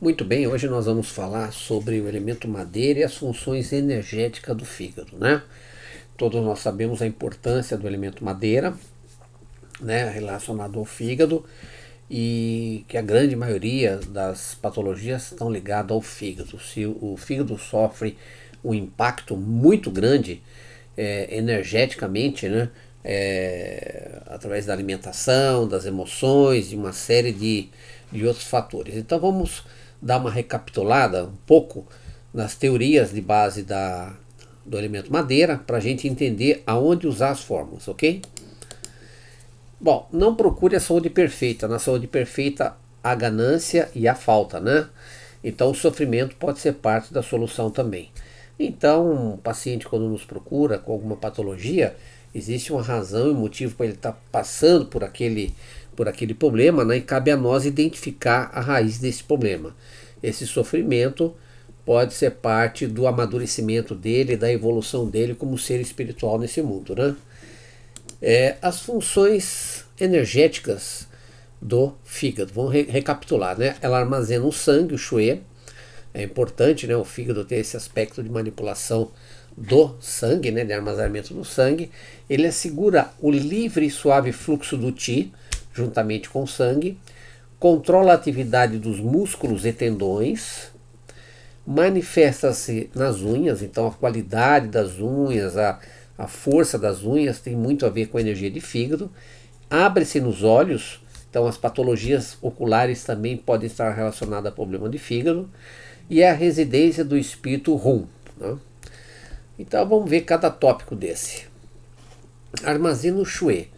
Muito bem, hoje nós vamos falar sobre o elemento madeira e as funções energéticas do fígado, né? Todos nós sabemos a importância do elemento madeira, né, relacionado ao fígado, e que a grande maioria das patologias estão ligadas ao fígado. Se o fígado sofre um impacto muito grande energeticamente, né, através da alimentação, das emoções e uma série de outros fatores. Então vamos dar uma recapitulada um pouco nas teorias de base do elemento madeira para a gente entender aonde usar as fórmulas, ok? Bom, não procure a saúde perfeita. Na saúde perfeita, a ganância e a falta, né? Então o sofrimento pode ser parte da solução também. Então, um paciente quando nos procura com alguma patologia, existe uma razão e motivo para ele estar passando por aquele problema, né? E cabe a nós identificar a raiz desse problema. Esse sofrimento pode ser parte do amadurecimento dele, da evolução dele como ser espiritual nesse mundo, né? As funções energéticas do fígado, vamos recapitular, né? Ela armazena o sangue, o chuê. É importante, né, o fígado ter esse aspecto de manipulação do sangue, né, de armazenamento do sangue. Ele assegura o livre e suave fluxo do Qi, juntamente com o sangue, controla a atividade dos músculos e tendões, manifesta-se nas unhas, então a qualidade das unhas, a força das unhas tem muito a ver com a energia de fígado, abre-se nos olhos, então as patologias oculares também podem estar relacionadas a problema de fígado, e é a residência do espírito Rum, né? Então vamos ver cada tópico desse. Armazena o chuê.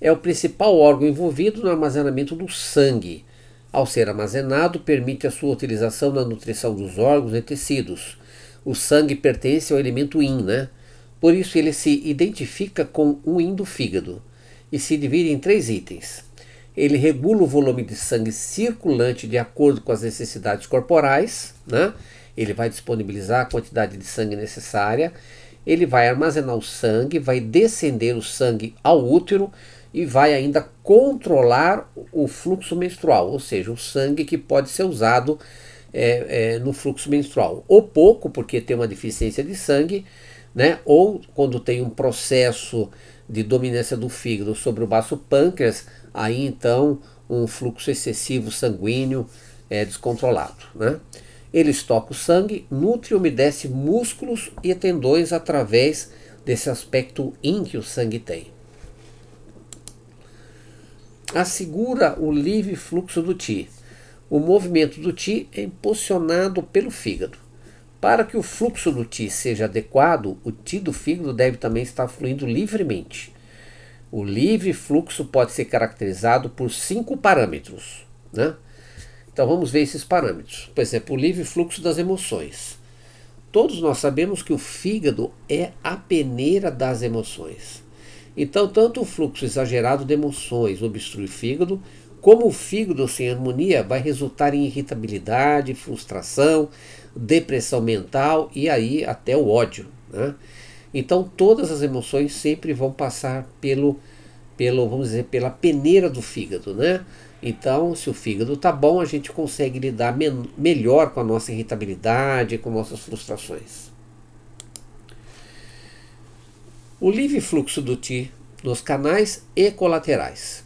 É o principal órgão envolvido no armazenamento do sangue. Ao ser armazenado, permite a sua utilização na nutrição dos órgãos e tecidos. O sangue pertence ao elemento Yin, né? Por isso ele se identifica com o Yin do fígado e se divide em 3 itens. Ele regula o volume de sangue circulante de acordo com as necessidades corporais, né? Ele vai disponibilizar a quantidade de sangue necessária, ele vai armazenar o sangue, vai descender o sangue ao útero e vai ainda controlar o fluxo menstrual, ou seja, o sangue que pode ser usado no fluxo menstrual. Ou pouco, porque tem uma deficiência de sangue, né? Ou quando tem um processo de dominância do fígado sobre o baço pâncreas, aí então um fluxo excessivo sanguíneo descontrolado, né? Ele estoca o sangue, nutre e umedece músculos e tendões através desse aspecto Yin que o sangue tem. Assegura o livre fluxo do Qi. O movimento do Qi é impulsionado pelo fígado. Para que o fluxo do Qi seja adequado, o Qi do fígado deve também estar fluindo livremente. O livre fluxo pode ser caracterizado por 5 parâmetros, né? Então vamos ver esses parâmetros. Por exemplo, o livre fluxo das emoções. Todos nós sabemos que o fígado é a peneira das emoções. Então, tanto o fluxo exagerado de emoções obstrui o fígado, como o fígado sem harmonia vai resultar em irritabilidade, frustração, depressão mental e aí até o ódio, né? Então todas as emoções sempre vão passar vamos dizer, pela peneira do fígado, né? Então, se o fígado tá bom, a gente consegue lidar melhor com a nossa irritabilidade, com nossas frustrações. O livre fluxo do Qi nos canais e colaterais.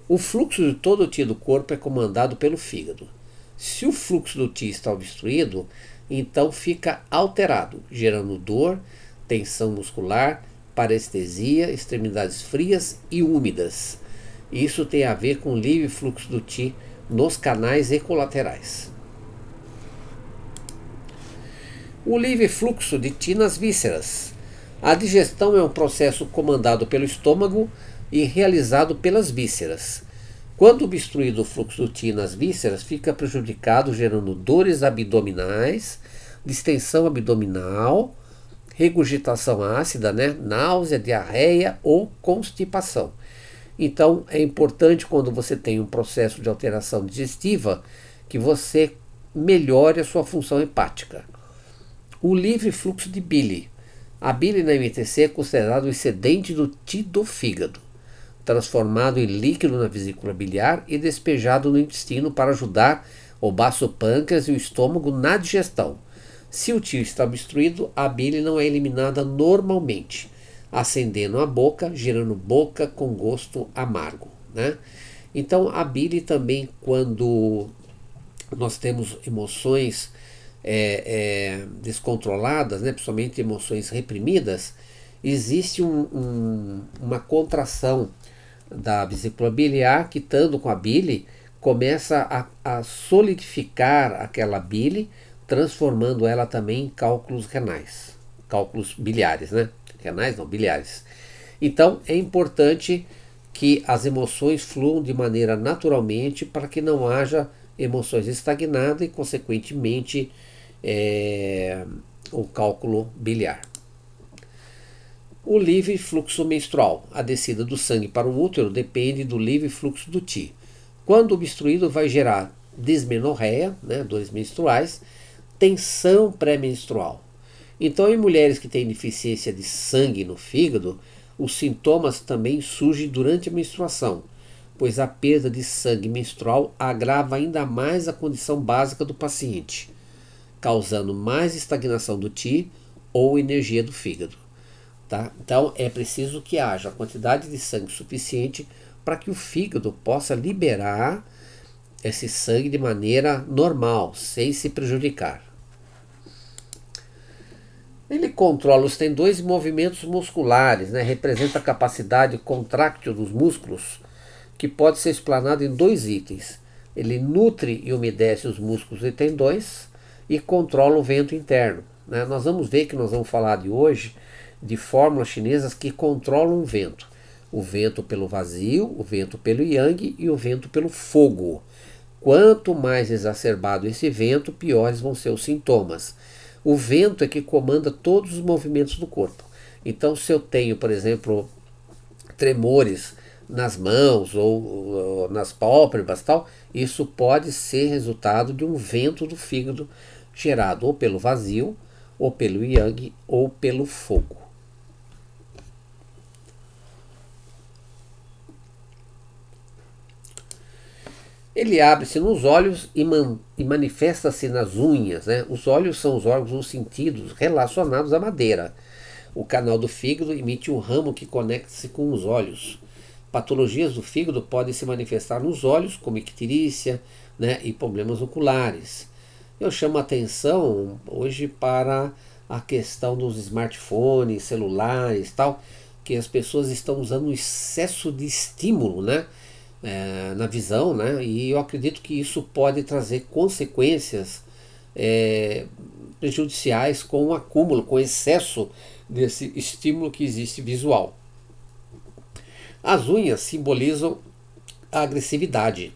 O fluxo de todo o Qi do corpo é comandado pelo fígado. Se o fluxo do Qi está obstruído, então fica alterado, gerando dor, tensão muscular, parestesia, extremidades frias e úmidas. Isso tem a ver com o livre fluxo do Qi nos canais e colaterais. O livre fluxo de Qi nas vísceras. A digestão é um processo comandado pelo estômago e realizado pelas vísceras. Quando obstruído o fluxo do Qi nas vísceras, fica prejudicado, gerando dores abdominais, distensão abdominal, regurgitação ácida, né? Náusea, diarreia ou constipação. Então é importante, quando você tem um processo de alteração digestiva, que você melhore a sua função hepática. O livre fluxo de bile. A bile na MTC é considerado o excedente do Qi do fígado, transformado em líquido na vesícula biliar e despejado no intestino para ajudar o baço pâncreas e o estômago na digestão. Se o tio está obstruído, a bile não é eliminada normalmente, acendendo a boca, gerando boca com gosto amargo, né? Então a bile também, quando nós temos emoções descontroladas, né, principalmente emoções reprimidas, existe uma contração da vesícula biliar que, estando com a bile, começa a solidificar aquela bile, transformando ela também em cálculos renais, cálculos biliares, né? Renais não, biliares. Então é importante que as emoções fluam de maneira naturalmente para que não haja emoções estagnadas e, consequentemente, o cálculo biliar. O livre fluxo menstrual. A descida do sangue para o útero depende do livre fluxo do Ti. Quando obstruído, vai gerar dismenorreia, né, dores menstruais, tensão pré-menstrual. Então, em mulheres que têm deficiência de sangue no fígado, os sintomas também surgem durante a menstruação, pois a perda de sangue menstrual agrava ainda mais a condição básica do paciente, causando mais estagnação do Ti ou energia do fígado. Tá? Então é preciso que haja quantidade de sangue suficiente para que o fígado possa liberar esse sangue de maneira normal, sem se prejudicar. Ele controla os tendões e movimentos musculares, né? Representa a capacidade contráctil dos músculos, que pode ser explanado em dois itens. Ele nutre e umedece os músculos e tendões e controla o vento interno, né? Nós vamos ver que nós vamos falar de hoje de fórmulas chinesas que controlam o vento. O vento pelo vazio, o vento pelo yang e o vento pelo fogo. Quanto mais exacerbado esse vento, piores vão ser os sintomas. O vento é que comanda todos os movimentos do corpo. Então, se eu tenho, por exemplo, tremores nas mãos ou nas pálpebras, tal, isso pode ser resultado de um vento do fígado gerado ou pelo vazio, ou pelo yang, ou pelo fogo. Ele abre-se nos olhos e manifesta-se nas unhas, né? Os olhos são os órgãos dos sentidos relacionados à madeira. O canal do fígado emite um ramo que conecta-se com os olhos. Patologias do fígado podem se manifestar nos olhos, como icterícia, né, e problemas oculares. Eu chamo a atenção hoje para a questão dos smartphones, celulares, tal, que as pessoas estão usando um excesso de estímulo, né, na visão, né, e eu acredito que isso pode trazer consequências prejudiciais com o acúmulo, com o excesso desse estímulo que existe visual. As unhas simbolizam a agressividade,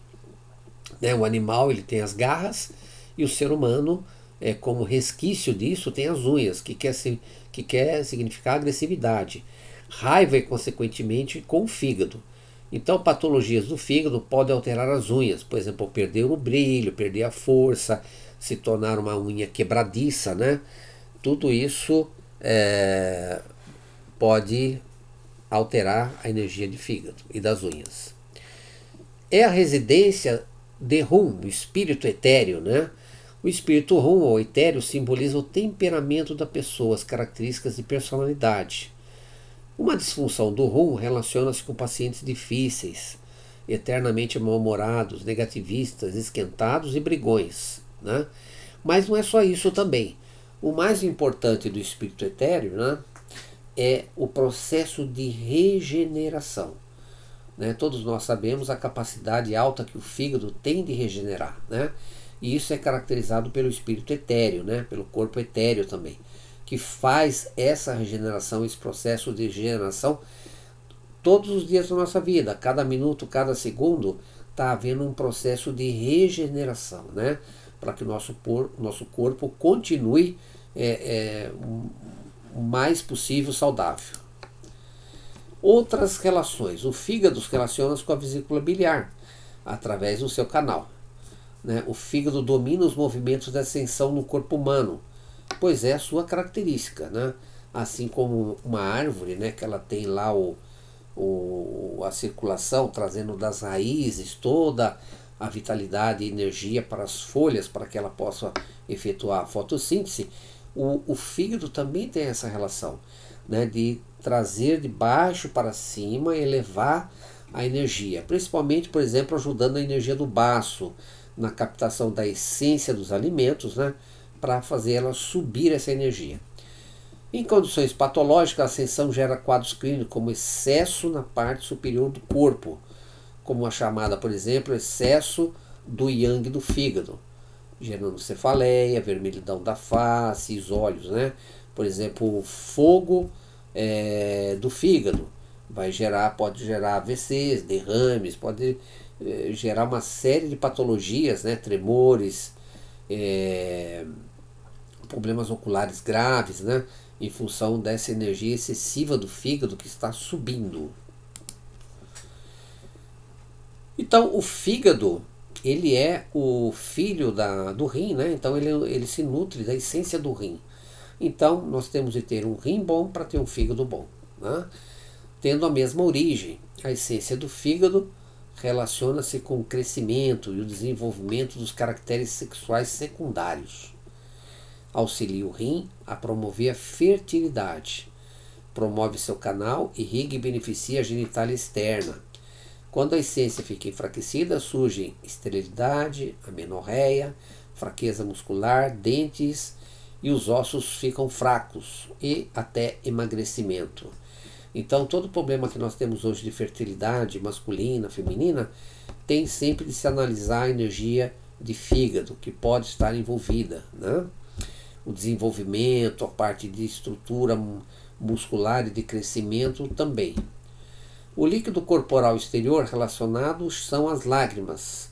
né? O animal ele tem as garras e o ser humano, como resquício disso, tem as unhas, que quer significar agressividade. Raiva e, consequentemente, com o fígado. Então, patologias do fígado podem alterar as unhas, por exemplo, perder o brilho, perder a força, se tornar uma unha quebradiça, né? Tudo isso pode alterar a energia de fígado e das unhas. É a residência de Hum, o espírito etéreo, né? O espírito Hum ou etéreo simboliza o temperamento da pessoa, as características de personalidade. Uma disfunção do Hum relaciona-se com pacientes difíceis, eternamente mal-humorados, negativistas, esquentados e brigões, né? Mas não é só isso também. O mais importante do espírito etéreo, né, é o processo de regeneração, né? Todos nós sabemos a capacidade alta que o fígado tem de regenerar, né? E isso é caracterizado pelo espírito etéreo, né? Pelo corpo etéreo também, que faz essa regeneração, esse processo de regeneração todos os dias da nossa vida. Cada minuto, cada segundo está havendo um processo de regeneração, né? Para que o nosso corpo continue o mais possível saudável. Outras relações. O fígado se relaciona com a vesícula biliar através do seu canal, né? O fígado domina os movimentos de ascensão no corpo humano, pois é a sua característica, né? Assim como uma árvore, né, que ela tem lá a circulação trazendo das raízes toda a vitalidade e energia para as folhas, para que ela possa efetuar a fotossíntese, o fígado também tem essa relação, né, de trazer de baixo para cima e elevar a energia, principalmente, por exemplo, ajudando a energia do baço na captação da essência dos alimentos, né, para fazer ela subir essa energia. Em condições patológicas, a ascensão gera quadros clínicos como excesso na parte superior do corpo, como a chamada, por exemplo, excesso do yang do fígado, gerando cefaleia, vermelhidão da face e os olhos, né? Por exemplo, o fogo do fígado pode gerar AVCs, derrames, pode gerar uma série de patologias, né? Tremores, problemas oculares graves, né? Em função dessa energia excessiva do fígado que está subindo. Então, o fígado, ele é o filho do rim, né? Então, ele se nutre da essência do rim. Então, nós temos de ter um rim bom para ter um fígado bom, né? Tendo a mesma origem. A essência do fígado relaciona-se com o crescimento e o desenvolvimento dos caracteres sexuais secundários. Auxilia o rim a promover a fertilidade. Promove seu canal, irriga e beneficia a genitália externa. Quando a essência fica enfraquecida, surgem esterilidade, amenorreia, fraqueza muscular, dentes e os ossos ficam fracos e até emagrecimento. Então, todo problema que nós temos hoje de fertilidade masculina, feminina, tem sempre de se analisar a energia de fígado que pode estar envolvida, né? O desenvolvimento, a parte de estrutura muscular e de crescimento também. O líquido corporal exterior relacionado são as lágrimas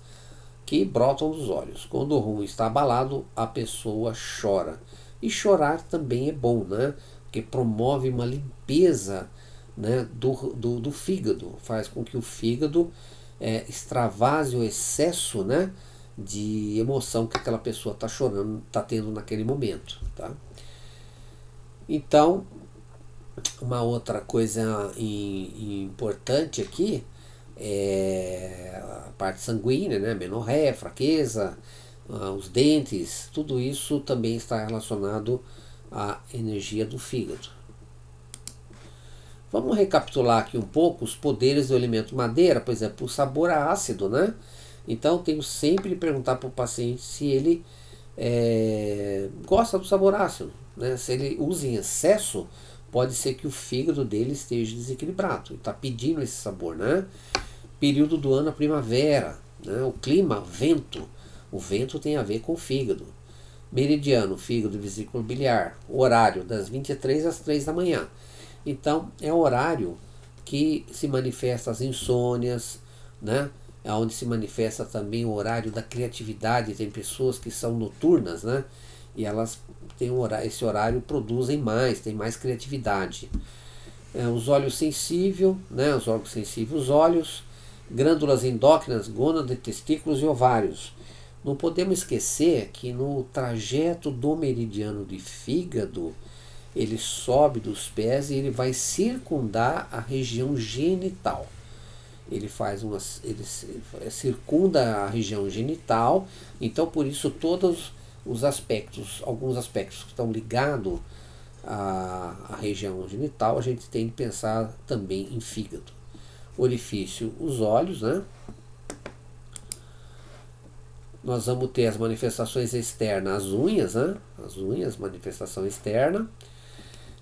que brotam dos olhos. Quando o rim está abalado, a pessoa chora. E chorar também é bom, né? Porque promove uma limpeza, né, do fígado. Faz com que o fígado extravase o excesso, né, de emoção que aquela pessoa está chorando, está tendo naquele momento. Tá? Então, uma outra coisa importante aqui é a parte sanguínea, né? Menorreia, fraqueza, os dentes, tudo isso também está relacionado à energia do fígado. Vamos recapitular aqui um pouco os poderes do elemento madeira. Por exemplo, o sabor ácido, né? Então, tenho sempre de perguntar para o paciente se ele gosta do sabor ácido, né? Se ele usa em excesso, pode ser que o fígado dele esteja desequilibrado. Ele está pedindo esse sabor, né? Período do ano, a primavera, né? O clima, vento. O vento tem a ver com o fígado. Meridiano, fígado e vesícula biliar. Horário, das 23 às 3 da manhã. Então, é o horário que se manifesta as insônias, né? É onde se manifesta também o horário da criatividade. Tem pessoas que são noturnas, né? E elas têm esse horário, produzem mais, tem mais criatividade. Os olhos sensíveis, né? Os órgãos sensíveis, os olhos, glândulas endócrinas, gônada, testículos e ovários. Não podemos esquecer que no trajeto do meridiano de fígado, ele sobe dos pés e ele vai circundar a região genital. Ele circunda a região genital, então por isso todos os aspectos, alguns aspectos que estão ligados à região genital, a gente tem que pensar também em fígado. Orifício, os olhos, né? Nós vamos ter as manifestações externas, as unhas, né? As unhas, manifestação externa.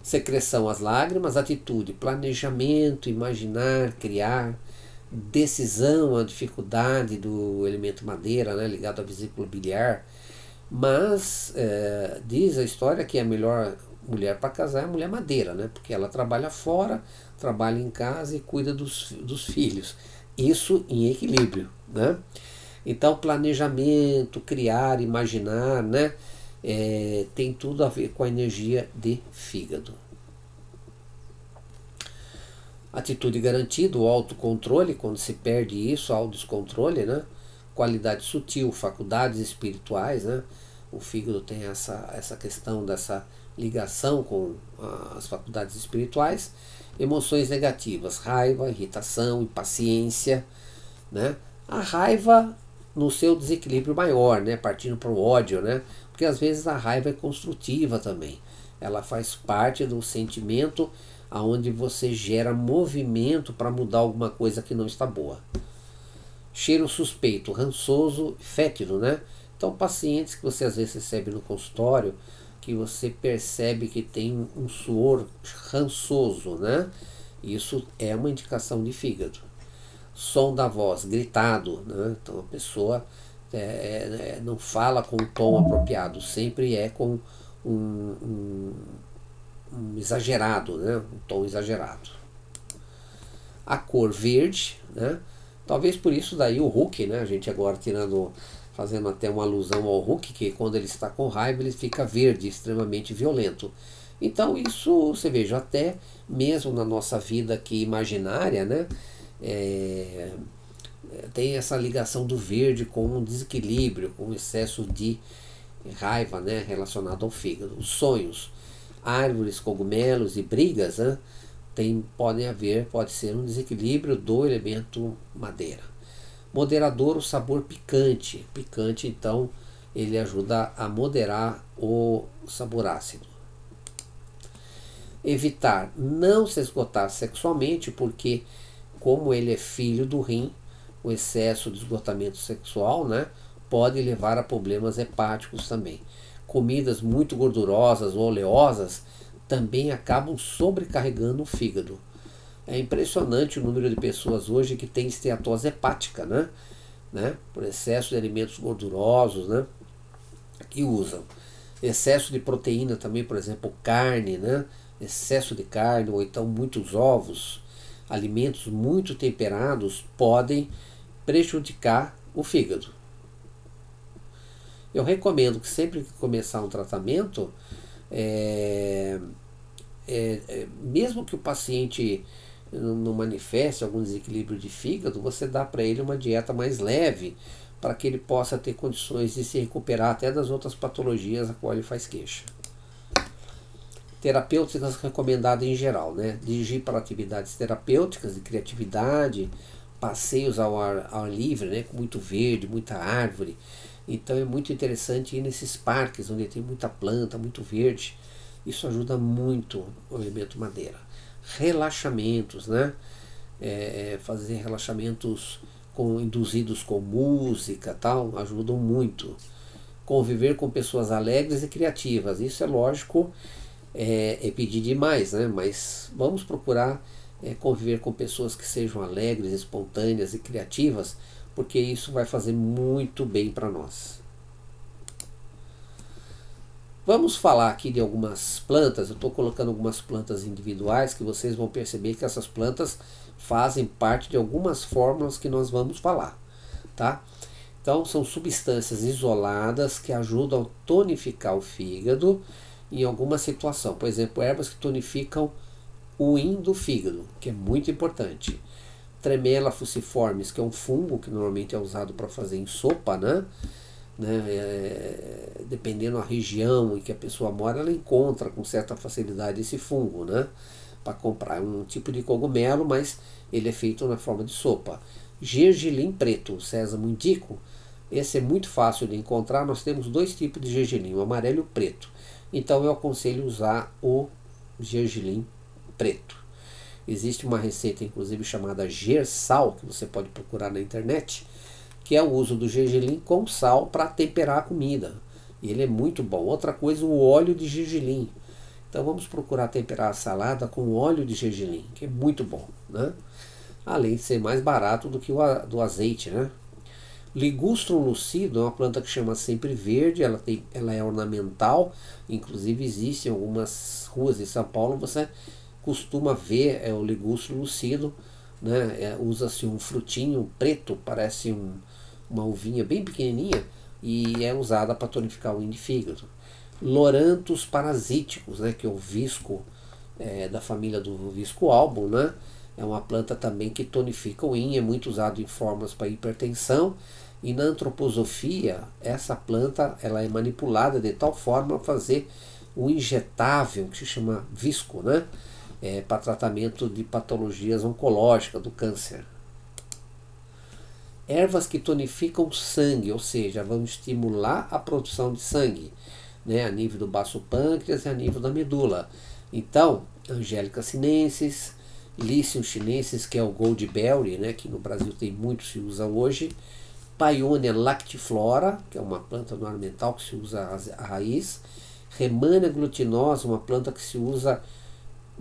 Secreção, as lágrimas. Atitude, planejamento, imaginar, criar. Decisão, a dificuldade do elemento madeira, né? Ligado à vesícula biliar. Mas diz a história que a melhor mulher para casar é a mulher madeira, né? Porque ela trabalha fora, trabalha em casa e cuida dos filhos. Isso em equilíbrio, né? Então, planejamento, criar, imaginar, né? Tem tudo a ver com a energia de fígado. Atitude garantida, o autocontrole, quando se perde isso, ao descontrole, né? Qualidade sutil, faculdades espirituais, né? O fígado tem essa questão dessa ligação com as faculdades espirituais. Emoções negativas, raiva, irritação, impaciência, né? A raiva no seu desequilíbrio maior, né? Partindo para o ódio, né? Porque às vezes a raiva é construtiva também. Ela faz parte do sentimento aonde você gera movimento para mudar alguma coisa que não está boa. Cheiro suspeito, rançoso, fétido, né? Então, pacientes que você às vezes recebe no consultório, que você percebe que tem um suor rançoso, né? Isso é uma indicação de fígado. Som da voz, gritado, né? Então a pessoa não fala com o tom apropriado, sempre é com um exagerado, né? Um tom exagerado. A cor verde, né? Talvez por isso daí o Hulk, né? A gente agora fazendo até uma alusão ao Hulk, que quando ele está com raiva ele fica verde, extremamente violento. Então isso, você veja, até mesmo na nossa vida aqui imaginária, né? Tem essa ligação do verde com um desequilíbrio, com um excesso de raiva, né? Relacionado ao fígado. Os sonhos, árvores, cogumelos e brigas, né? Pode ser um desequilíbrio do elemento madeira. Moderador, o sabor picante. Picante, então, ele ajuda a moderar o sabor ácido. Evitar não se esgotar sexualmente, porque como ele é filho do rim, o excesso de esgotamento sexual, né, pode levar a problemas hepáticos também. Comidas muito gordurosas ou oleosas também acabam sobrecarregando o fígado. É impressionante o número de pessoas hoje que tem esteatose hepática, né? Por excesso de alimentos gordurosos, né? Que usam. Excesso de proteína também, por exemplo, carne, né? Excesso de carne ou então muitos ovos, alimentos muito temperados podem prejudicar o fígado. Eu recomendo que sempre que começar um tratamento, mesmo que o paciente não manifeste algum desequilíbrio de fígado, você dá para ele uma dieta mais leve, para que ele possa ter condições de se recuperar até das outras patologias a qual ele faz queixa. Terapêuticas recomendadas em geral, né? Dirigir para atividades terapêuticas de criatividade, passeios ao ar livre, né? Com muito verde, muita árvore. Então é muito interessante ir nesses parques onde tem muita planta, muito verde. Isso ajuda muito o elemento madeira. Relaxamentos, né? Fazer relaxamentos induzidos com música, tal, ajudam muito. Conviver com pessoas alegres e criativas, isso é lógico, é pedir demais, né? Mas vamos procurar conviver com pessoas que sejam alegres, espontâneas e criativas, porque isso vai fazer muito bem para nós. Vamos falar aqui de algumas plantas. Eu estou colocando algumas plantas individuais que vocês vão perceber que essas plantas fazem parte de algumas fórmulas que nós vamos falar, tá? Então são substâncias isoladas que ajudam a tonificar o fígado em alguma situação. Por exemplo, ervas que tonificam o rim do fígado, que é muito importante. Tremella fuciformis, que é um fungo que normalmente é usado para fazer em sopa, né? Dependendo da região em que a pessoa mora, ela encontra com certa facilidade esse fungo, né? Para comprar. É um tipo de cogumelo, mas ele é feito na forma de sopa. Gergelim preto, o sésamo indico, esse é muito fácil de encontrar. Nós temos dois tipos de gergelim, o amarelo e o preto. Então eu aconselho usar o gergelim preto. Existe uma receita inclusive chamada gersal, que você pode procurar na internet, que é o uso do gergelim com sal para temperar a comida. E ele é muito bom. Outra coisa, o óleo de gergelim. Então vamos procurar temperar a salada com óleo de gergelim, que é muito bom, né? Além de ser mais barato do que o do azeite, né? Ligustrum lucido é uma planta que chama sempre verde, ela é ornamental, inclusive existe em algumas ruas de São Paulo, você costuma ver o ligustrum lucido, né? Usa-se um frutinho preto, parece uma uvinha bem pequenininha, e é usada para tonificar o rim de fígado. Loranthus parasíticos, né? Que é o visco da família do visco album, né? É uma planta também que tonifica o rim, é muito usado em fórmulas para hipertensão. E na antroposofia, essa planta ela é manipulada de tal forma a fazer o injetável, que se chama visco, né? Para tratamento de patologias oncológicas, do câncer. Ervas que tonificam o sangue, ou seja, vão estimular a produção de sangue, né, a nível do baço pâncreas e a nível da medula. Então, Angélica sinensis, Lycium chinensis, que é o goldberry, né, que no Brasil tem muito, se usa hoje, Paeonia lactiflora, que é uma planta ornamental que se usa a raiz, Rehmannia glutinosa, uma planta que se usa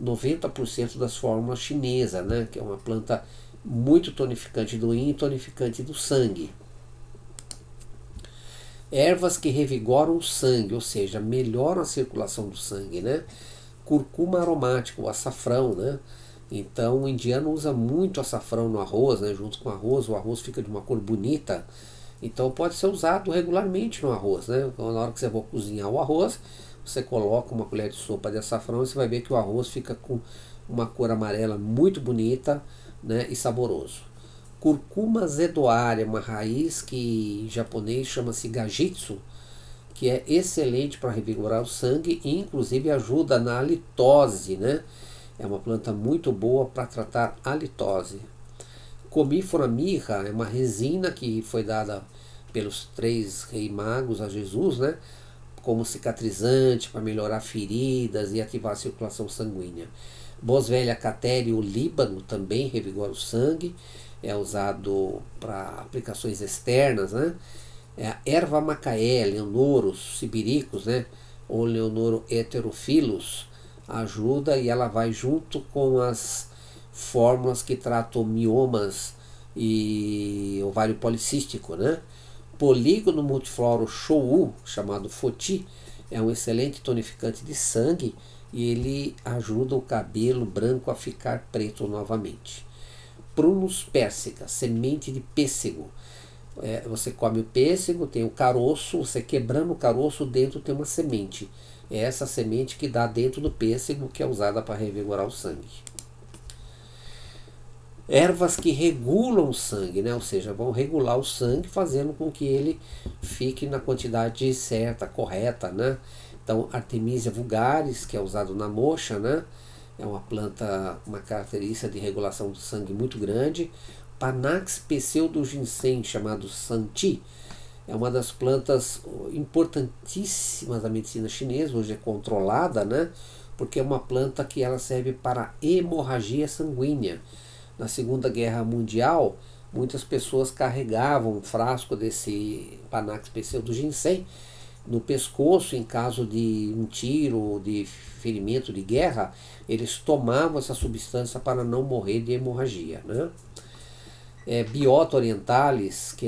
90% das fórmulas chinesas, né, que é uma planta muito tonificante do yin e tonificante do sangue. Ervas que revigoram o sangue, ou seja, melhoram a circulação do sangue, né? Curcuma aromática, o açafrão, né? Então o indiano usa muito açafrão no arroz, né? Junto com o arroz fica de uma cor bonita. Então pode ser usado regularmente no arroz, né? Então, na hora que você for cozinhar o arroz, você coloca uma colher de sopa de açafrão e você vai ver que o arroz fica com uma cor amarela muito bonita, né? E saboroso. Curcuma zedoária, uma raiz que em japonês chama-se gajitsu, que é excelente para revigorar o sangue e inclusive ajuda na halitose, né? É uma planta muito boa para tratar halitose. Comífora mirra é uma resina que foi dada pelos 3 reis magos a Jesus, né? Como cicatrizante para melhorar feridas e ativar a circulação sanguínea. Boswellia catteri, o líbano, também revigora o sangue. É usado para aplicações externas, né? É a erva macaé, Leonoros sibiricus, né? Ou Leonoro heterophyllus, ajuda e ela vai junto com as fórmulas que tratam miomas e ovário policístico, né? Polígono multifloro Shou, chamado Foti, é um excelente tonificante de sangue e ele ajuda o cabelo branco a ficar preto novamente. Prunus persica, semente de pêssego. Você come o pêssego, tem o caroço, você quebrando o caroço, dentro tem uma semente. É essa semente que dá dentro do pêssego, que é usada para revigorar o sangue. Ervas que regulam o sangue, né? Ou seja, vão regular o sangue, fazendo com que ele fique na quantidade certa, correta, né? Então, Artemisia vulgaris, que é usado na moxa, né? É uma planta, uma característica de regulação do sangue muito grande. Panax pseudoginseng, chamado Santi, é uma das plantas importantíssimas da medicina chinesa, hoje é controlada, né? Porque é uma planta que ela serve para hemorragia sanguínea. Na Segunda Guerra Mundial, muitas pessoas carregavam um frasco desse Panax pseudoginseng no pescoço em caso de um tiro ou de ferimento de guerra. Eles tomavam essa substância para não morrer de hemorragia, né? Biota orientalis, que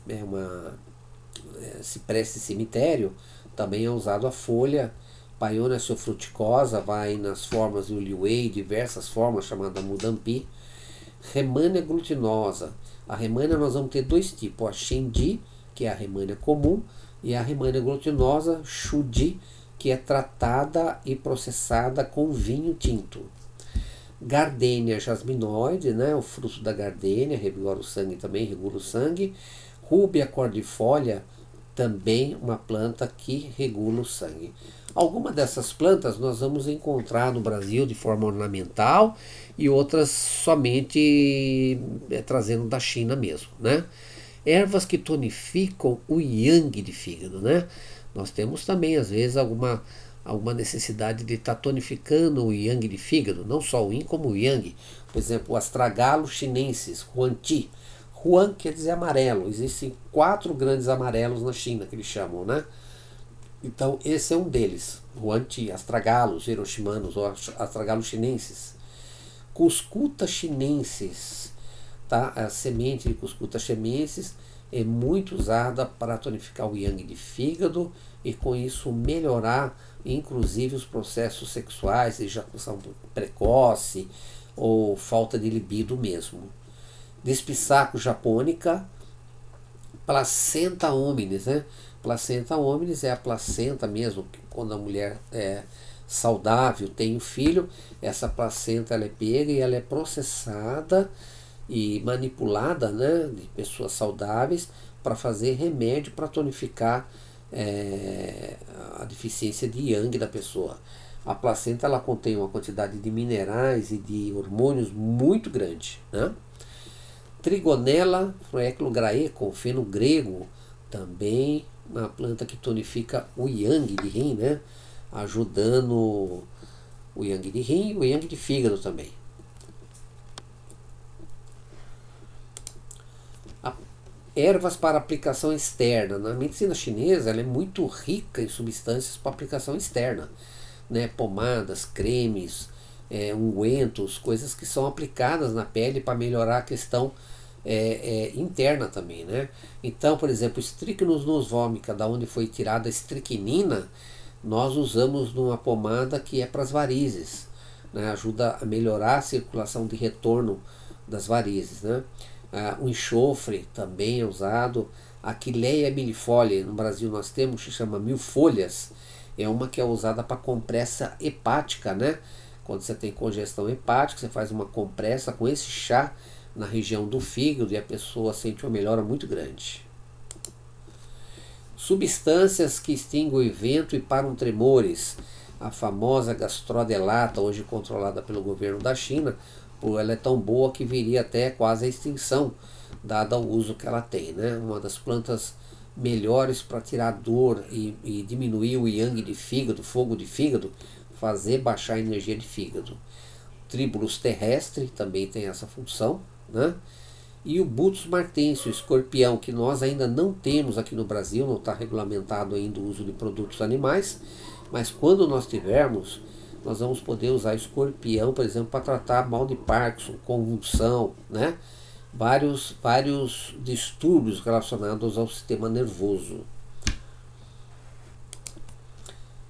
é uma cipreste cemitério, também é usado a folha. Paeonia fruticosa vai nas formas do liuei, diversas formas, chamada mudampi. Rehmannia glutinosa. A Rehmannia nós vamos ter 2 tipos, a Shendi, que é a Rehmannia comum, e a Rehmannia glutinosa, Shudi, que é tratada e processada com vinho tinto. Gardenia jasminoide, né, o fruto da gardenia, revigora o sangue também, regula o sangue. Rúbia cordifolia, também uma planta que regula o sangue. Algumas dessas plantas nós vamos encontrar no Brasil de forma ornamental e outras somente trazendo da China mesmo, né? Ervas que tonificam o yang de fígado, né? Nós temos também às vezes alguma necessidade de estar tonificando o yang de fígado, não só o yin como o yang. Por exemplo, o astragalo chinensis, Huanti. Huan quer dizer amarelo, existem 4 grandes amarelos na China que eles chamam, né? Então esse é um deles, Huanti, astragalos hiroshimanos ou astragalos chinenses. Cuscuta chinensis, tá? A semente de Cuscuta chinensis é muito usada para tonificar o yang de fígado e com isso melhorar inclusive os processos sexuais, ejaculação precoce ou falta de libido mesmo. Despisaco japônica, placenta hominis, né? Placenta hominis é a placenta mesmo, que quando a mulher é saudável, tem um filho, essa placenta ela é pega e ela é processada e manipulada, né, de pessoas saudáveis para fazer remédio para tonificar a deficiência de yang da pessoa. A placenta ela contém uma quantidade de minerais e de hormônios muito grande, né? Trigonella flueculograecum, feno grego, também uma planta que tonifica o yang de rim, né? Ajudando o yang de rim e o yang de fígado também. Ervas para aplicação externa. Na medicina chinesa ela é muito rica em substâncias para aplicação externa, né? Pomadas, cremes, ungüentos, coisas que são aplicadas na pele para melhorar a questão interna também, né? Então, por exemplo, Strychnus vomica, da onde foi tirada a estricnina, nós usamos numa pomada que é para as varizes, né? Ajuda a melhorar a circulação de retorno das varizes, né? O enxofre também é usado. A Quileia millifolia, no Brasil nós temos, que chama mil folhas, é uma que é usada para compressa hepática, né? Quando você tem congestão hepática, você faz uma compressa com esse chá na região do fígado e a pessoa sente uma melhora muito grande. Substâncias que extinguem o vento e param tremores. A famosa gastrodelata, hoje controlada pelo governo da China, ela é tão boa que viria até quase a extinção, dado o uso que ela tem, né? Uma das plantas melhores para tirar dor e diminuir o yang de fígado, fogo de fígado, fazer baixar a energia de fígado. Tribulus terrestre também tem essa função, né? E o Butus martense, o escorpião, que nós ainda não temos aqui no Brasil, não está regulamentado ainda o uso de produtos animais, mas quando nós tivermos, nós vamos poder usar escorpião, por exemplo, para tratar mal de Parkinson, convulsão, né? Vários distúrbios relacionados ao sistema nervoso.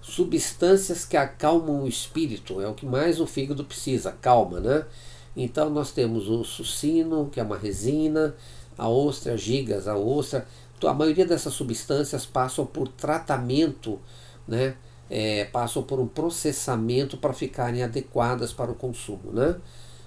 Substâncias que acalmam o espírito, é o que mais o fígado precisa, calma, né? Então nós temos o sucino, que é uma resina, a ostra, gigas, a ostra. A maioria dessas substâncias passam por tratamento, né? Passam por um processamento para ficarem adequadas para o consumo, né?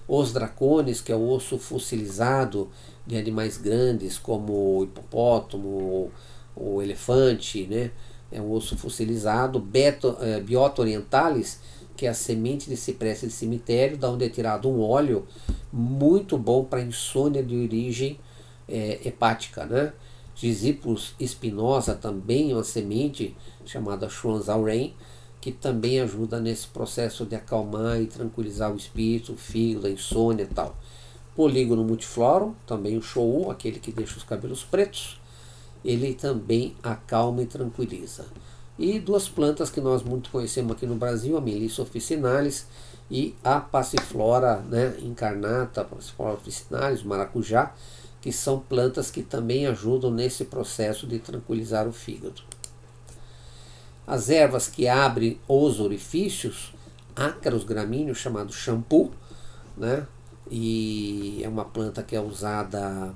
Os dracones, que é o osso fossilizado de animais grandes, como o hipopótamo, o elefante, né? É um osso fossilizado. Biota orientalis, que é a semente de cipreste de cemitério, da onde é tirado um óleo muito bom para insônia de origem hepática, né? Gizipus spinosa também é uma semente chamada Schwanzauren, que também ajuda nesse processo de acalmar e tranquilizar o espírito, o fígado, a insônia e tal. Polígono multiflorum, também o Shou, aquele que deixa os cabelos pretos, ele também acalma e tranquiliza. E duas plantas que nós muito conhecemos aqui no Brasil, a Melissa officinalis e a Passiflora, né, incarnata, Passiflora officinalis, maracujá, que são plantas que também ajudam nesse processo de tranquilizar o fígado. As ervas que abrem os orifícios, ácaros gramíneos, chamado shampoo, né? E é uma planta que é usada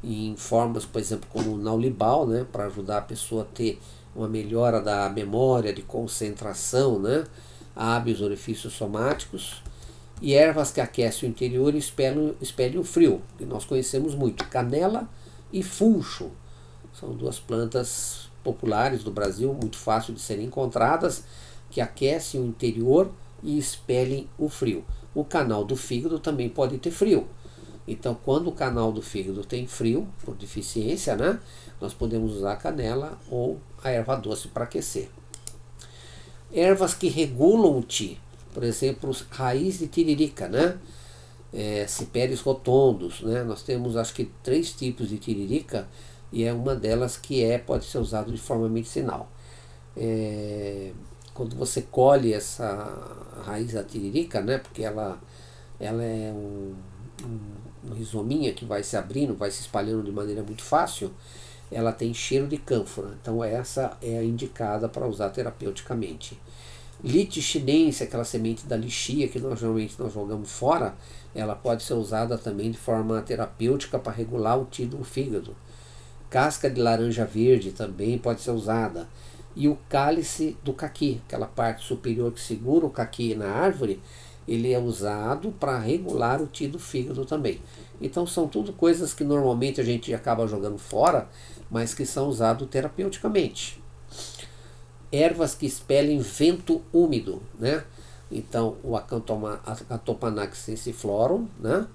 em formas, por exemplo, como o naulibal, né? Para ajudar a pessoa a ter uma melhora da memória, de concentração, né? Abre os orifícios somáticos. E ervas que aquecem o interior e expelem o frio, que nós conhecemos muito. Canela e funcho são duas plantas populares do Brasil, muito fácil de serem encontradas, que aquecem o interior e expelem o frio. O canal do fígado também pode ter frio. Então, quando o canal do fígado tem frio, por deficiência, né, nós podemos usar a canela ou a erva doce para aquecer. Ervas que regulam o Qi, por exemplo, raiz de tiririca, né? Ciperes rotondos, né? Nós temos acho que 3 tipos de tiririca e é uma delas que pode ser usado de forma medicinal. Quando você colhe essa raiz da tiririca, né? Porque ela é uma rizominha que vai se abrindo, vai se espalhando de maneira muito fácil, ela tem cheiro de cânfora, então essa é a indicada para usar terapeuticamente. Lite chinense, aquela semente da lixia que nós geralmente jogamos fora, ela pode ser usada também de forma terapêutica para regular o Qi do fígado. Casca de laranja verde também pode ser usada. E o cálice do caqui, aquela parte superior que segura o caqui na árvore, ele é usado para regular o Qi do fígado também. Então são tudo coisas que normalmente a gente acaba jogando fora, mas que são usados terapeuticamente. Ervas que expelem vento úmido, né? Então o Acantopanax sensiflorum, né?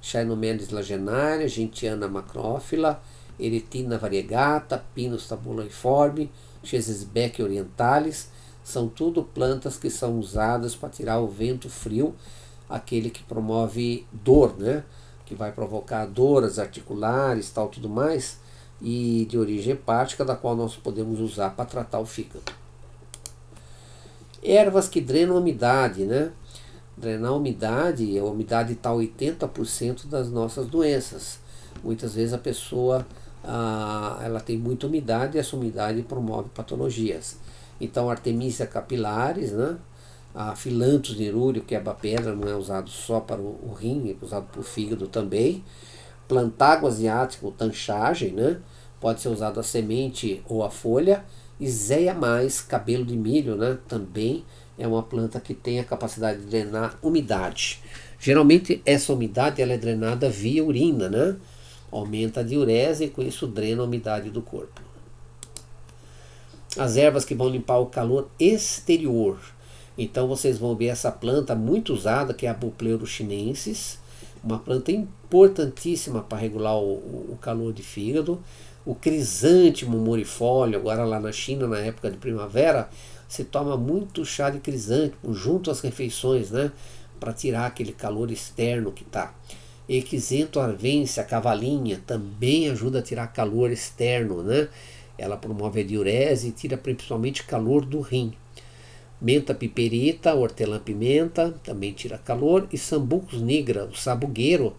Chiromelis lagenaria, Gentiana macrófila, Eretina variegata, Pinus tabuloiforme, Chesisbeck orientalis, são tudo plantas que são usadas para tirar o vento frio, aquele que promove dor, né? Que vai provocar dores articulares, tal, tudo mais, e de origem hepática, da qual nós podemos usar para tratar o fígado. Ervas que drenam a umidade, né? Drenar a umidade está 80% das nossas doenças. Muitas vezes a pessoa ela tem muita umidade e essa umidade promove patologias. Então, Artemisia capilaris, né? A Philanthus nerúreo, que é a pedra, não é usado só para o rim, é usado para o fígado também. Plantago asiático, tanchagem, né? Pode ser usado a semente ou a folha. E Zea mais, cabelo de milho, né? Também é uma planta que tem a capacidade de drenar umidade. Geralmente essa umidade ela é drenada via urina, né? Aumenta a diurese e com isso drena a umidade do corpo. As ervas que vão limpar o calor exterior. Então vocês vão ver essa planta muito usada, que é a Bupleuros chinensis, uma planta importantíssima para regular o calor de fígado. O crisântemo morifólio, agora lá na China, na época de primavera, se toma muito chá de crisântemo junto às refeições, né? Para tirar aquele calor externo que está. Equisento arvense, a cavalinha, também ajuda a tirar calor externo, né? Ela promove a diurese e tira principalmente calor do rim. Menta piperita, hortelã-pimenta, também tira calor. E Sambucus nigra, o sabugueiro,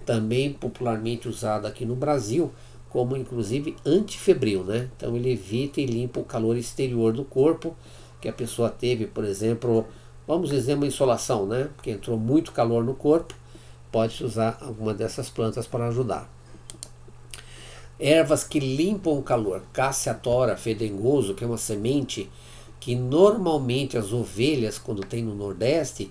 também popularmente usado aqui no Brasil, como inclusive antifebril, né? Então ele evita e limpa o calor exterior do corpo, que a pessoa teve, por exemplo, vamos dizer uma insolação, né? Porque entrou muito calor no corpo, pode-se usar alguma dessas plantas para ajudar. Ervas que limpam o calor, Cassia tora fedengoso, que é uma semente que normalmente as ovelhas, quando tem no Nordeste,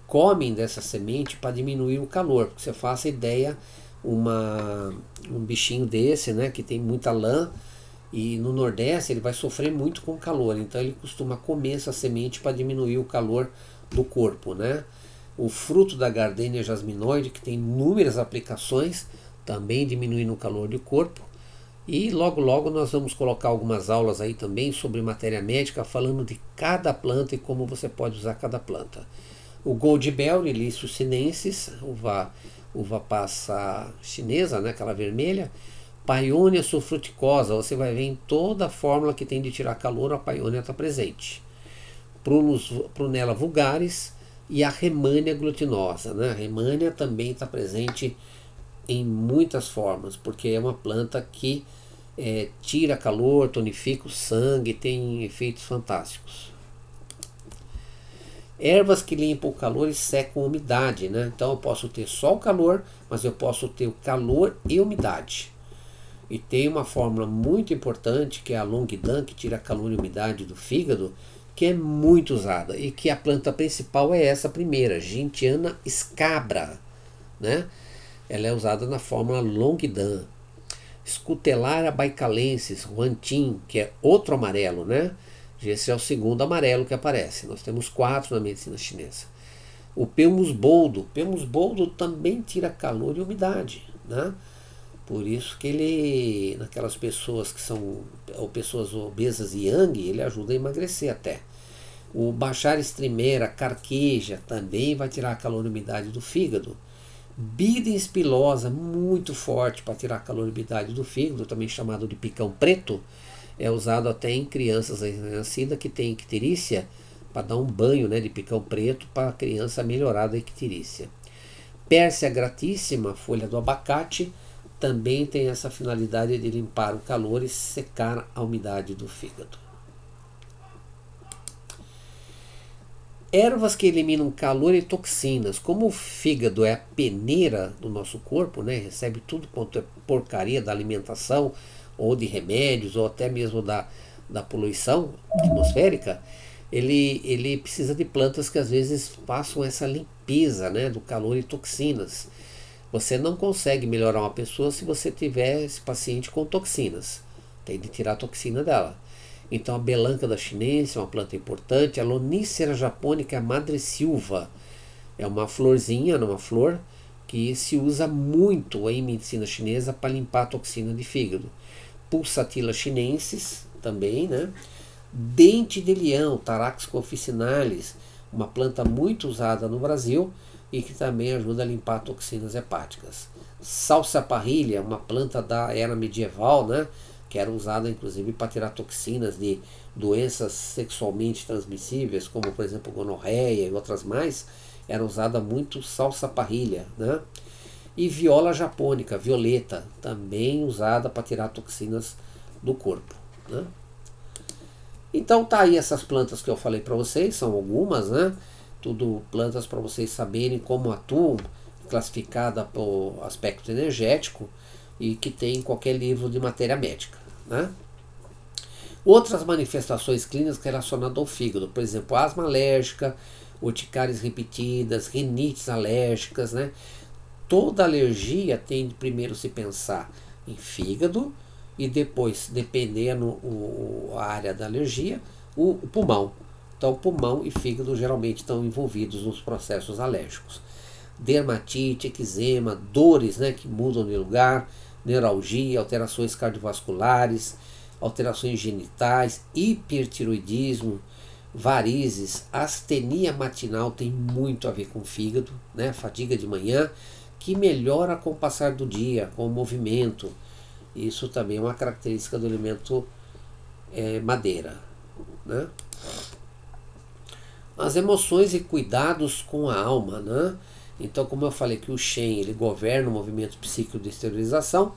comem dessa semente para diminuir o calor. Porque você faça ideia, um bichinho desse, né, que tem muita lã, e no Nordeste ele vai sofrer muito com o calor, então ele costuma comer essa semente para diminuir o calor do corpo, né? O fruto da Gardenia jasminoide, que tem inúmeras aplicações, também diminuindo o calor do corpo. E logo logo nós vamos colocar algumas aulas aí também sobre matéria médica, falando de cada planta e como você pode usar cada planta. O Goldberry, Lilium sinensis, uva passa chinesa, né, aquela vermelha. Paionia sulfruticosa, você vai ver em toda a fórmula que tem de tirar calor, a paionia está presente. Prunella vulgaris e a Rehmannia glutinosa, né? A Rehmannia também está presente em muitas formas, porque é uma planta que tira calor, tonifica o sangue, tem efeitos fantásticos. Ervas que limpam o calor e secam a umidade, né? Então eu posso ter só o calor, mas eu posso ter o calor e umidade. E tem uma fórmula muito importante, que é a Longidan, que tira calor e umidade do fígado, que é muito usada, e que a planta principal é essa primeira, Gentiana scabra, né? Ela é usada na fórmula Longidan. Scutellaria baicalensis, Huantin, que é outro amarelo, né? Esse é o segundo amarelo que aparece. Nós temos 4 na medicina chinesa. O Pelmus boldo. Pelmus boldo também tira calor e umidade, né? Por isso que ele, naquelas pessoas que são ou pessoas obesas e yang, ele ajuda a emagrecer até. O Bacharis trimera, carqueja, também vai tirar calor e umidade do fígado. Bidens pilosa, muito forte para tirar calor e umidade do fígado, também chamado de picão preto. É usado até em crianças nascidas que têm icterícia, para dar um banho, né, de picão preto para a criança melhorar da icterícia. Pérsia gratíssima, folha do abacate, também tem essa finalidade de limpar o calor e secar a umidade do fígado. Ervas que eliminam calor e toxinas. Como o fígado é a peneira do nosso corpo, né, recebe tudo quanto é porcaria da alimentação, ou de remédios, ou até mesmo da poluição atmosférica, ele precisa de plantas que às vezes façam essa limpeza, né, do calor e toxinas. Você não consegue melhorar uma pessoa se você tiver esse paciente com toxinas. Tem de tirar a toxina dela. Então a belanca da chinense é uma planta importante. A Lonicera japônica, a madressilva, é uma florzinha, uma flor que se usa muito em medicina chinesa para limpar a toxina de fígado. Pulsatilla chinensis também, né? Dente de leão, Tarax officinalis, uma planta muito usada no Brasil e que também ajuda a limpar toxinas hepáticas. Salsaparrilha, uma planta da era medieval, né? Que era usada inclusive para tirar toxinas de doenças sexualmente transmissíveis, como por exemplo gonorreia e outras mais, era usada muito salsaparrilha, né? E viola japônica, violeta, também usada para tirar toxinas do corpo, né? Então tá aí essas plantas que eu falei para vocês, são algumas, né? Tudo plantas para vocês saberem como atuam, classificada por aspecto energético e que tem em qualquer livro de matéria médica, né? Outras manifestações clínicas relacionadas ao fígado, por exemplo, asma alérgica, urticárias repetidas, rinites alérgicas, né? Toda alergia tem de primeiro se pensar em fígado e depois, dependendo a área da alergia, o pulmão. Então, pulmão e fígado geralmente estão envolvidos nos processos alérgicos. Dermatite, eczema, dores, né, que mudam de lugar, neuralgia, alterações cardiovasculares, alterações genitais, hipertiroidismo, varizes, astenia matinal tem muito a ver com o fígado, né, fadiga de manhã, que melhora com o passar do dia, com o movimento. Isso também é uma característica do elemento madeira, né? As emoções e cuidados com a alma, né? Então, como eu falei que o Shen ele governa o movimento psíquico de exteriorização,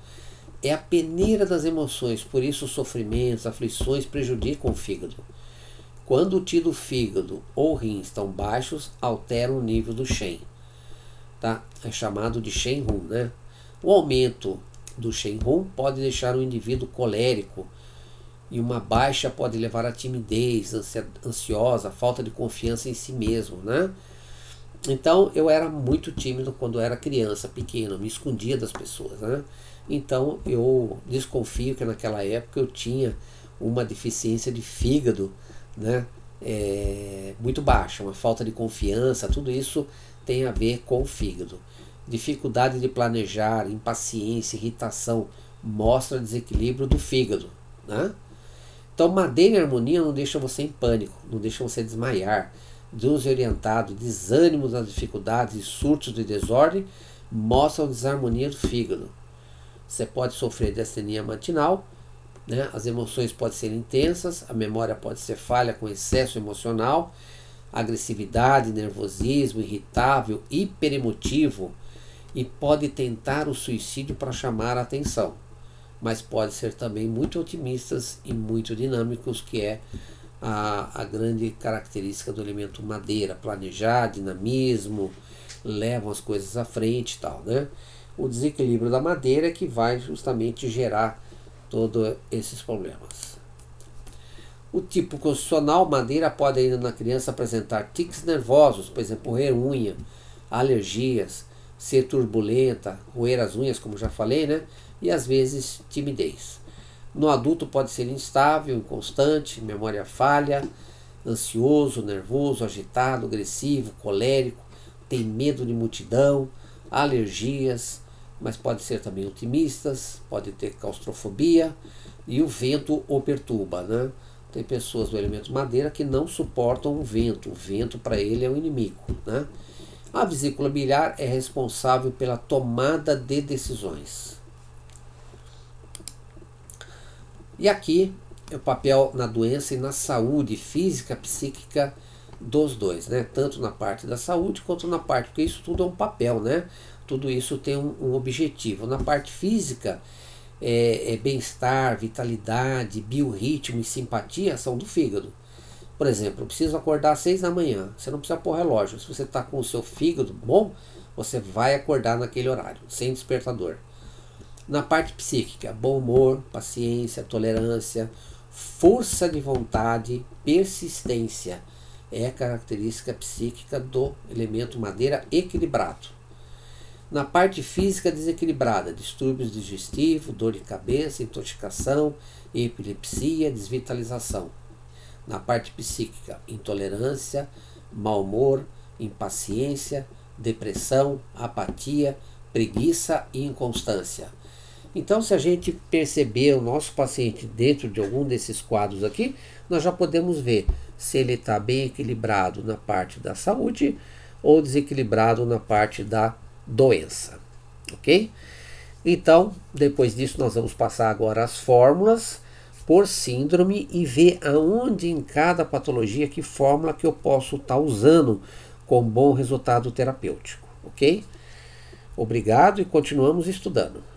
é a peneira das emoções, por isso os sofrimentos, aflições prejudicam o fígado. Quando o Qi do fígado ou rins estão baixos, alteram o nível do Shen. Tá? É chamado de Shen Hun, né? O aumento do Shen Hun pode deixar o indivíduo colérico, e uma baixa pode levar a timidez, ansiosa, falta de confiança em si mesmo, né? Então eu era muito tímido quando era criança, pequeno, me escondia das pessoas, né? Então eu desconfio que naquela época eu tinha uma deficiência de fígado, né? Muito baixa, uma falta de confiança, tudo isso tem a ver com o fígado. Dificuldade de planejar, impaciência, irritação, mostra desequilíbrio do fígado, né? Então madeira e harmonia não deixa você em pânico, não deixa você desmaiar, desorientado, desânimo das dificuldades e surtos de desordem, mostram desarmonia do fígado. Você pode sofrer de astenia matinal, né? As emoções podem ser intensas, a memória pode ser falha com excesso emocional, agressividade, nervosismo, irritável, hiperemotivo, e pode tentar o suicídio para chamar a atenção. Mas pode ser também muito otimistas e muito dinâmicos, que é a grande característica do elemento madeira, planejar, dinamismo, levam as coisas à frente e tal, né? O desequilíbrio da madeira é que vai justamente gerar todos esses problemas. O tipo constitucional, madeira pode ainda na criança apresentar tiques nervosos, por exemplo, roer unha, alergias, ser turbulenta, roer as unhas, como já falei, né? E às vezes timidez. No adulto pode ser instável, inconstante, memória falha, ansioso, nervoso, agitado, agressivo, colérico, tem medo de multidão, alergias, mas pode ser também otimistas, pode ter claustrofobia e o vento o perturba, né? Tem pessoas do elemento madeira que não suportam o vento para ele é o inimigo, né? A vesícula biliar é responsável pela tomada de decisões. E aqui é o papel na doença e na saúde física, psíquica dos dois, né? Tanto na parte da saúde quanto na parte, porque isso tudo é um papel, né? Tudo isso tem um objetivo. Na parte física, bem-estar, vitalidade, biorritmo e simpatia são do fígado. Por exemplo, eu preciso acordar às 6 da manhã. Você não precisa pôr relógio. Se você está com o seu fígado bom, você vai acordar naquele horário, sem despertador. Na parte psíquica, bom humor, paciência, tolerância, força de vontade, persistência. É a característica psíquica do elemento madeira equilibrado. Na parte física desequilibrada, distúrbios digestivos, dor de cabeça, intoxicação, epilepsia, desvitalização. Na parte psíquica, intolerância, mau humor, impaciência, depressão, apatia, preguiça e inconstância. Então, se a gente perceber o nosso paciente dentro de algum desses quadros aqui, nós já podemos ver se ele está bem equilibrado na parte da saúde ou desequilibrado na parte da doença, ok? Então, depois disso, nós vamos passar agora as fórmulas por síndrome e ver aonde em cada patologia, que fórmula que eu posso estar usando com bom resultado terapêutico, ok? Obrigado e continuamos estudando.